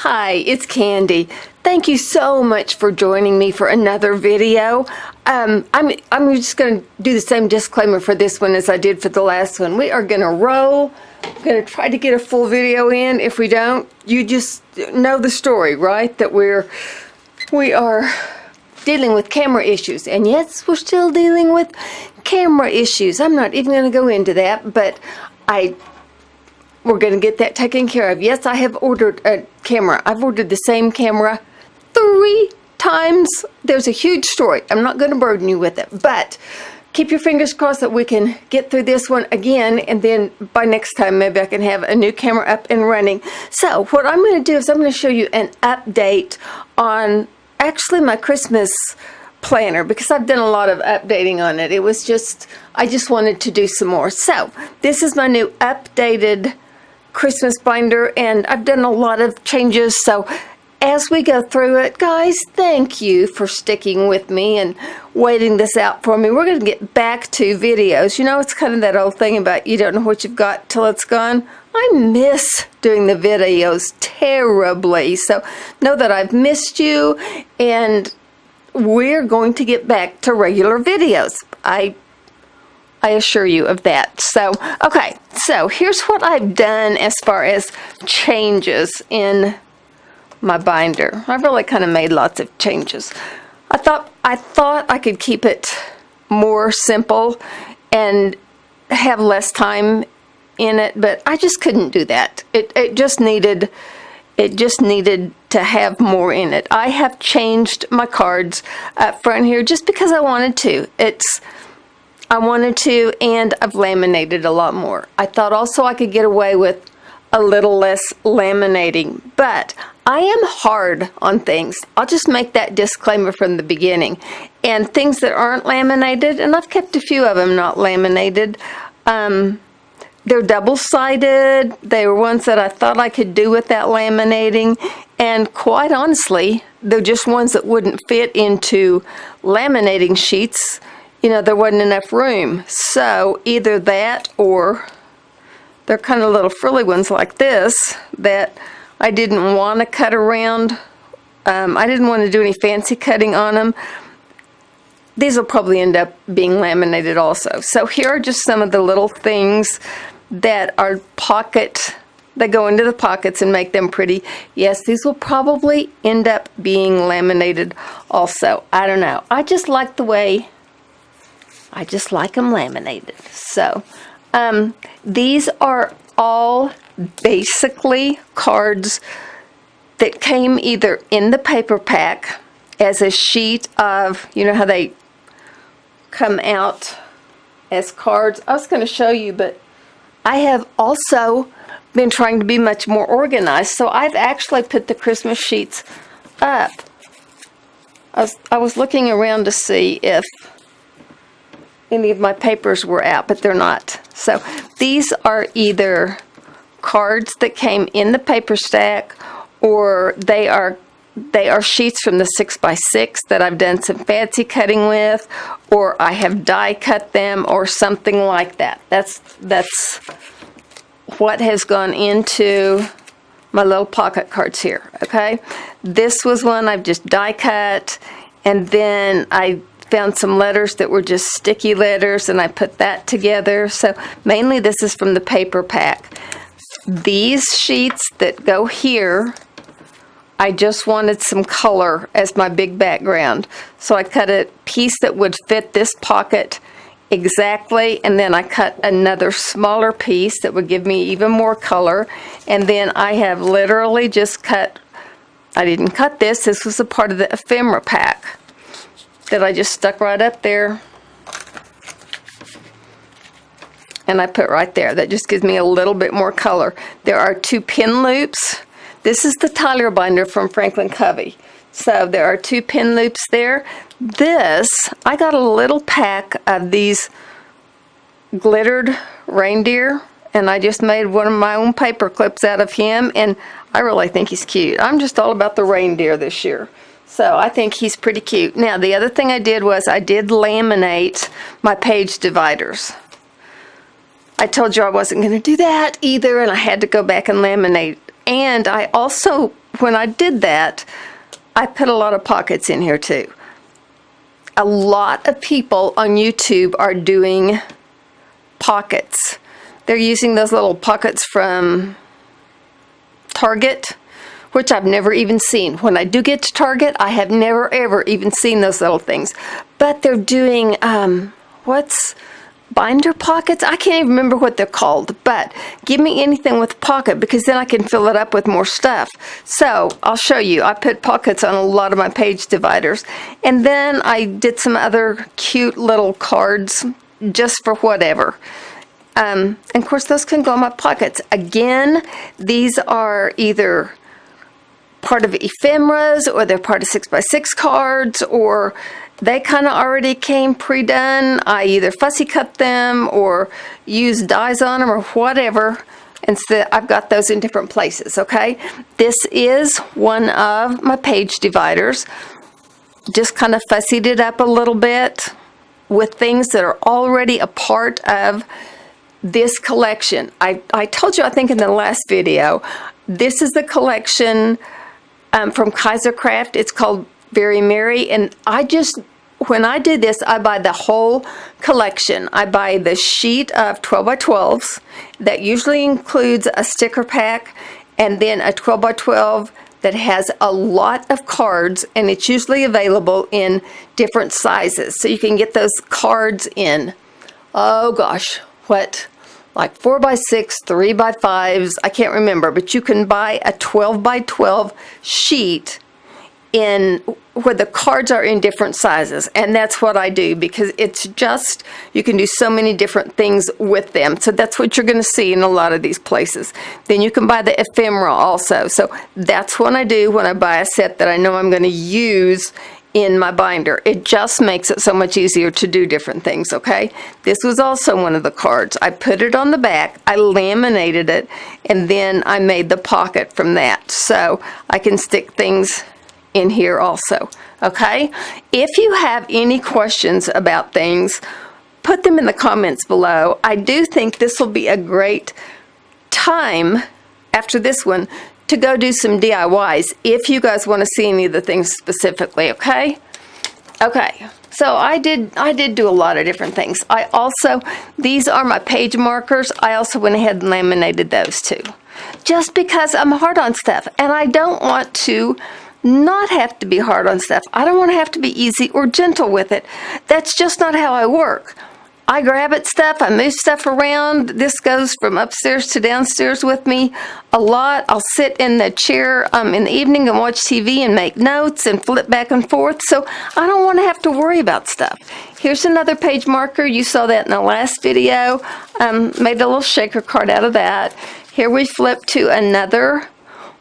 Hi, it's Candy. Thank you so much for joining me for another video. I'm just going to do the same disclaimer for this one as I did for the last one. We are going to roll. I'm going to try to get a full video in. If we don't, you just know the story, right? That we are dealing with camera issues. And yes, we're still dealing with camera issues. I'm not even going to go into that, but we're going to get that taken care of. Yes, I have ordered a camera. I've ordered the same camera 3 times. There's a huge story. I'm not going to burden you with it, but keep your fingers crossed that we can get through this one again, and then by next time maybe I can have a new camera up and running. So what I'm going to do is I'm going to show you an update on actually my Christmas planner, because I've done a lot of updating on it. It was just, I just wanted to do some more. So this is my new updated Christmas binder, and I've done a lot of changes. So as we go through it, guys, thank you for sticking with me and waiting this out for me. We're going to get back to videos. You know, it's kind of that old thing about you don't know what you've got till it's gone. I miss doing the videos terribly. So know that I've missed you, and we're going to get back to regular videos. I assure you of that. So, okay, so here's what I've done as far as changes in my binder. I've really kind of made lots of changes. I thought I could keep it more simple and have less time in it, but I just couldn't do that. It just needed to have more in it. I have changed my cards up front here just because I wanted to. I wanted to, and I've laminated a lot more. I thought also I could get away with a little less laminating, but I am hard on things. I'll just make that disclaimer from the beginning. And things that aren't laminated, and I've kept a few of them not laminated, they're double-sided. They were ones that I thought I could do without laminating, and quite honestly, they're just ones that wouldn't fit into laminating sheets. You know, there wasn't enough room. So either that, or they're kind of little frilly ones like this that I didn't want to cut around. I didn't want to do any fancy cutting on them. These will probably end up being laminated also. So here are just some of the little things that are that go into the pockets and make them pretty. Yes, these will probably end up being laminated also. I don't know. I just like the way, I just like them laminated. So these are all basically cards that came either in the paper pack as a sheet of, you know how they come out as cards. I was going to show you, but I have also been trying to be much more organized. So I've actually put the Christmas sheets up. I was looking around to see if any of my papers were out, but they're not. So these are either cards that came in the paper stack, or they are sheets from the 6x6 that I've done some fancy cutting with, or I have die cut them, or something like that. That's what has gone into my little pocket cards here. Okay, this was one I've just die cut, and then I found some letters that were just sticky letters, and I put that together. So mainly this is from the paper pack. These sheets that go here, I just wanted some color as my big background. So I cut a piece that would fit this pocket exactly, and then I cut another smaller piece that would give me even more color. And then I have literally just cut, I didn't cut this was a part of the ephemera pack that I just stuck right up there, and I put right there. That just gives me a little bit more color. There are 2 pin loops. This is the Tyler binder from Franklin Covey. So there are 2 pin loops there. This, I got a little pack of these glittered reindeer, and I just made one of my own paper clips out of him, and I really think he's cute. I'm just all about the reindeer this year. So I think he's pretty cute. Now, the other thing I did was I did laminate my page dividers. I told you I wasn't going to do that either, and I had to go back and laminate. And I also when I did that, I put a lot of pockets in here too. A lot of people on YouTube are doing pockets. They're using those little pockets from Target, which I've never even seen. When I do get to Target, I have never ever even seen those little things. But they're doing, binder pockets? I can't even remember what they're called, but give me anything with pocket, because then I can fill it up with more stuff. So I'll show you. I put pockets on a lot of my page dividers, and then I did some other cute little cards just for whatever. And of course those can go in my pockets. Again, these are either part of ephemeras, or they're part of 6x6 cards, or they kind of already came pre-done. I either fussy cut them or use dies on them or whatever. And so I've got those in different places, okay? This is one of my page dividers. Just kind of fussied it up a little bit with things that are already a part of this collection. I told you, I think in the last video, this is the collection from Kaisercraft. It's called Very Merry, and when I do this, I buy the whole collection. I buy the sheet of 12x12s. That usually includes a sticker pack, and then a 12x12 that has a lot of cards, and it's usually available in different sizes. So you can get those cards in, oh gosh, like 4x6, 3x5s, I can't remember, but you can buy a 12x12 sheet in where the cards are in different sizes, and that's what I do, because it's just, you can do so many different things with them. So that's what you're going to see in a lot of these places. Then you can buy the ephemera also. So that's what I do when I buy a set that I know I'm going to use in my binder. It just makes it so much easier to do different things, okay? This was also one of the cards. I put it on the back, I laminated it, and then I made the pocket from that. So I can stick things in here also, okay? If you have any questions about things, put them in the comments below. I do think this will be a great time after this one to go do some DIYs if you guys want to see any of the things specifically, okay? Okay, so I did do a lot of different things. These are my page markers. I also went ahead and laminated those too, just because I'm hard on stuff, and I don't want to not have to be hard on stuff. I don't want to have to be easy or gentle with it. That's just not how I work. I grab at stuff, I move stuff around. This goes from upstairs to downstairs with me a lot. I'll sit in the chair in the evening and watch TV and make notes and flip back and forth. So I don't want to have to worry about stuff. Here's another page marker. You saw that in the last video. Made a little shaker card out of that. Here we flip to another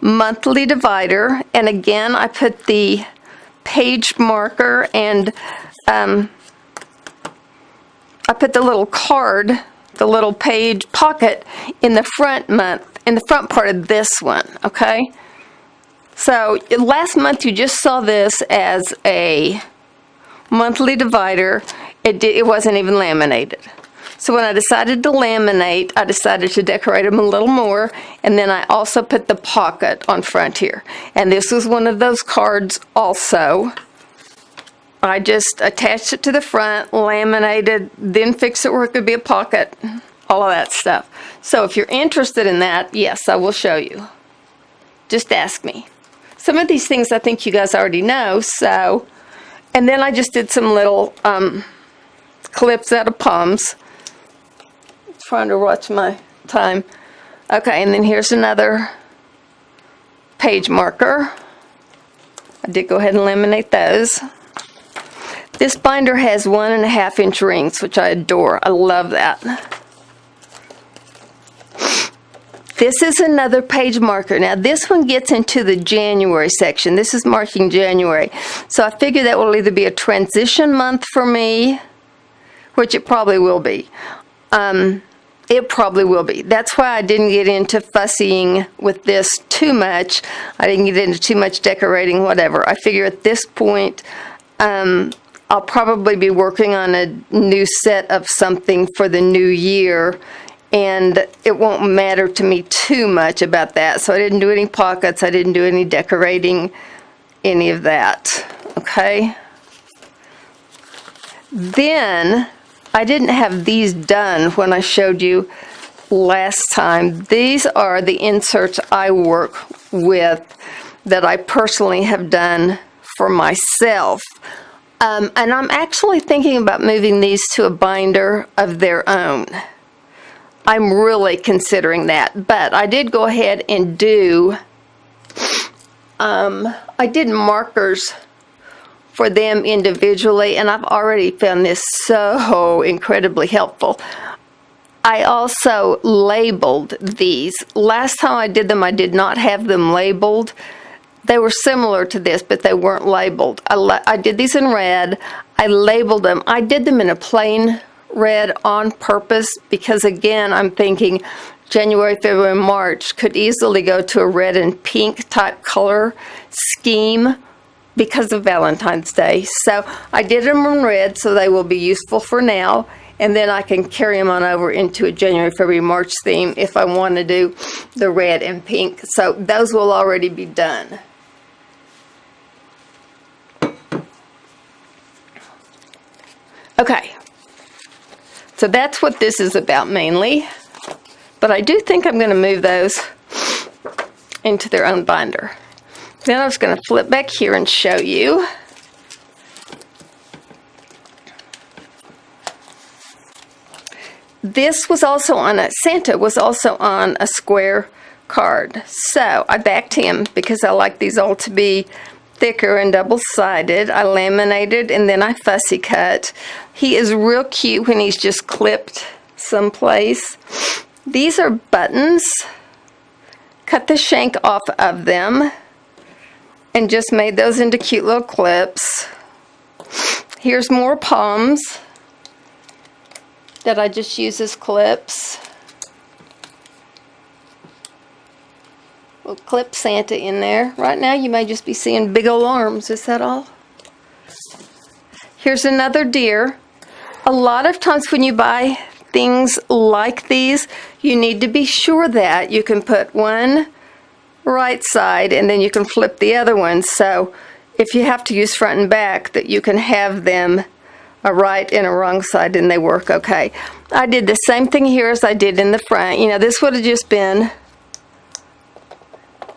monthly divider, and again I put the page marker and I put the little card, the little page pocket in the front part of this one, okay? So last month you just saw this as a monthly divider. It wasn't even laminated. So when I decided to laminate, I decided to decorate them a little more, and then I also put the pocket on front here. And this was one of those cards also. I just attached it to the front, laminated, then fixed it where it could be a pocket, all of that stuff. So if you're interested in that, yes, I will show you. Just ask me. Some of these things I think you guys already know, so. And then I just did some little clips out of palms. Trying to watch my time. Okay, and then here's another page marker. I did go ahead and laminate those. This binder has 1.5 inch rings, which I adore. I love that. This is another page marker. Now this one gets into the January section. This is marking January. So I figure that will either be a transition month for me, which it probably will be. It probably will be. That's why I didn't get into fussying with this too much. I didn't get into too much decorating, whatever. I figure at this point, I'll probably be working on a new set of something for the new year, and it won't matter to me too much about that. So I didn't do any pockets, I didn't do any decorating, any of that, okay? Then, I didn't have these done when I showed you last time. These are the inserts I work with that I personally have done for myself. And I'm actually thinking about moving these to a binder of their own. I'm really considering that, but I did go ahead and do, I did markers for them individually, and I've already found this so incredibly helpful. I also labeled these. Last time I did them, I did not have them labeled. They were similar to this, but they weren't labeled. I did these in red. I labeled them. I did them in a plain red on purpose because, again, I'm thinking January, February, March could easily go to a red and pink type color scheme because of Valentine's Day. So I did them in red, so they will be useful for now, and then I can carry them on over into a January, February, March theme if I want to do the red and pink. So those will already be done. Okay, so that's what this is about mainly, but I do think I'm going to move those into their own binder. Then I was going to flip back here and show you. This was also on Santa was also on a square card. So I backed him because I like these all to be thicker and double-sided. I laminated and then I fussy cut. He is real cute when he's just clipped someplace. These are buttons. Cut the shank off of them and just made those into cute little clips. Here's more palms that I just use as clips. We'll clip Santa in there. Right now you may just be seeing big old arms. Is that all? Here's another deer. A lot of times when you buy things like these, you need to be sure that you can put one right side and then you can flip the other one. So if you have to use front and back, that you can have them a right and a wrong side and they work okay. I did the same thing here as I did in the front. You know, this would have just been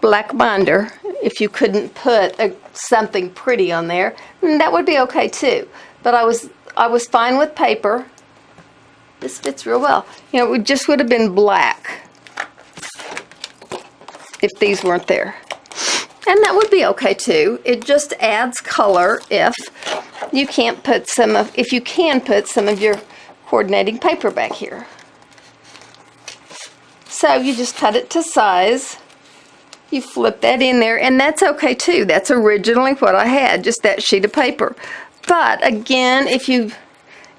black binder if you couldn't put something pretty on there. And that would be okay too. But I was fine with paper. This fits real well. You know, it just would have been black if these weren't there. And that would be okay too. It just adds color if you can't put if you can put some of your coordinating paper back here. So you just cut it to size. You flip that in there, and that's okay too. That's originally what I had, just that sheet of paper. But again, if you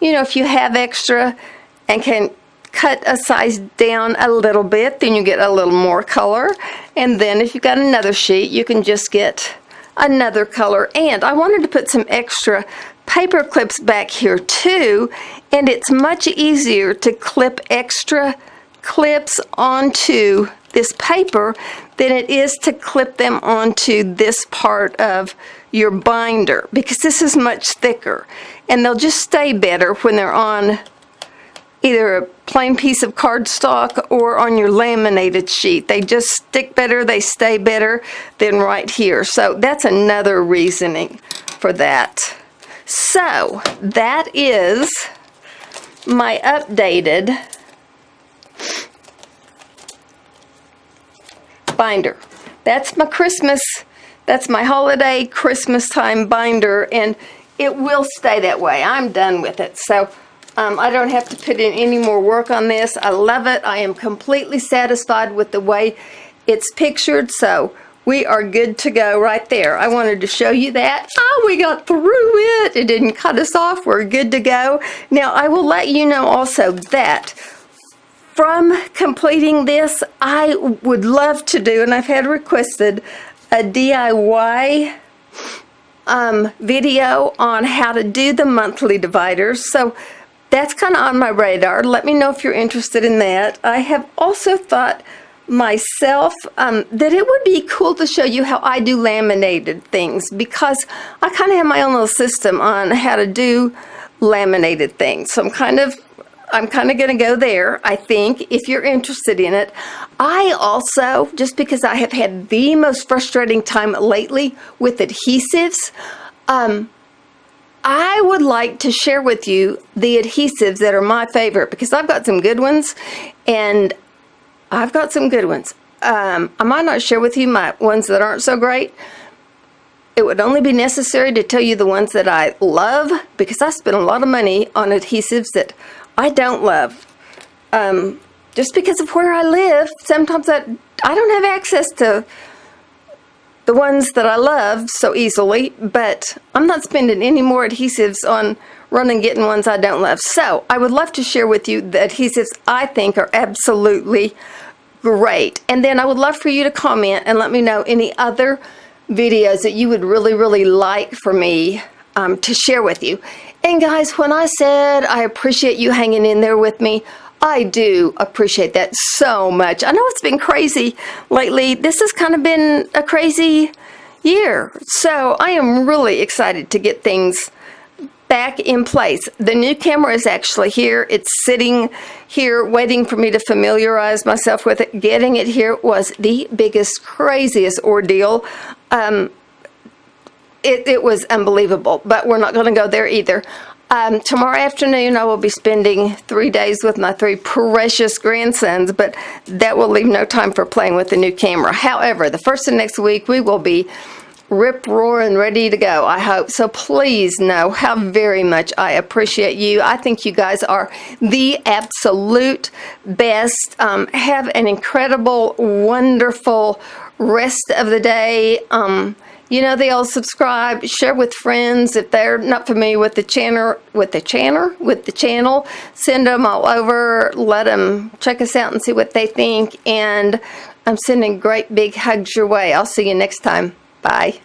have extra and can cut a size down a little bit, then you get a little more color. And then if you've got another sheet, you can just get another color. And I wanted to put some extra paper clips back here too, and it's much easier to clip extra clips onto this paper than it is to clip them onto this part of your binder, because this is much thicker and they'll just stay better when they're on either a plain piece of cardstock or on your laminated sheet. They just stick better, they stay better than right here. So that's another reasoning for that. So that is my updated binder. That's my Christmas, that's my holiday Christmas time binder, and it will stay that way. I'm done with it. So I don't have to put in any more work on this. I love it. I am completely satisfied with the way it's pictured. So we are good to go right there. I wanted to show you that. Oh, we got through it. It didn't cut us off. We're good to go. Now, I will let you know also that from completing this, I would love to do, and I've had requested, a DIY video on how to do the monthly dividers. So that's kind of on my radar. Let me know if you're interested in that. I have also thought myself that it would be cool to show you how I do laminated things, because I kind of have my own little system on how to do laminated things. So I'm kind of going to go there, I think, if you're interested in it. I also, just because I have had the most frustrating time lately with adhesives, I would like to share with you the adhesives that are my favorite, because I've got some good ones, and I've got some good ones. I might not share with you my ones that aren't so great. It would only be necessary to tell you the ones that I love, because I spend a lot of money on adhesives that I don't love. Just because of where I live, sometimes I don't have access to the ones that I love so easily, but I'm not spending any more adhesives on running getting ones I don't love. So I would love to share with you the adhesives I think are absolutely great. And then I would love for you to comment and let me know any other videos that you would really, really like for me to share with you. And guys, when I said I appreciate you hanging in there with me, I do appreciate that so much. I know it's been crazy lately. This has kind of been a crazy year. So I am really excited to get things back in place. The new camera is actually here. It's sitting here waiting for me to familiarize myself with it. Getting it here was the biggest, craziest ordeal. It was unbelievable, but we're not going to go there either. Tomorrow afternoon, I will be spending 3 days with my 3 precious grandsons, but that will leave no time for playing with the new camera. However, the first of next week, we will be rip-roaring ready to go, I hope. So please know how very much I appreciate you. I think you guys are the absolute best. Have an incredible, wonderful rest of the day. You know, they all subscribe, share with friends if they're not familiar with the channel, send them all over, let them check us out and see what they think. And I'm sending great big hugs your way. I'll see you next time. Bye.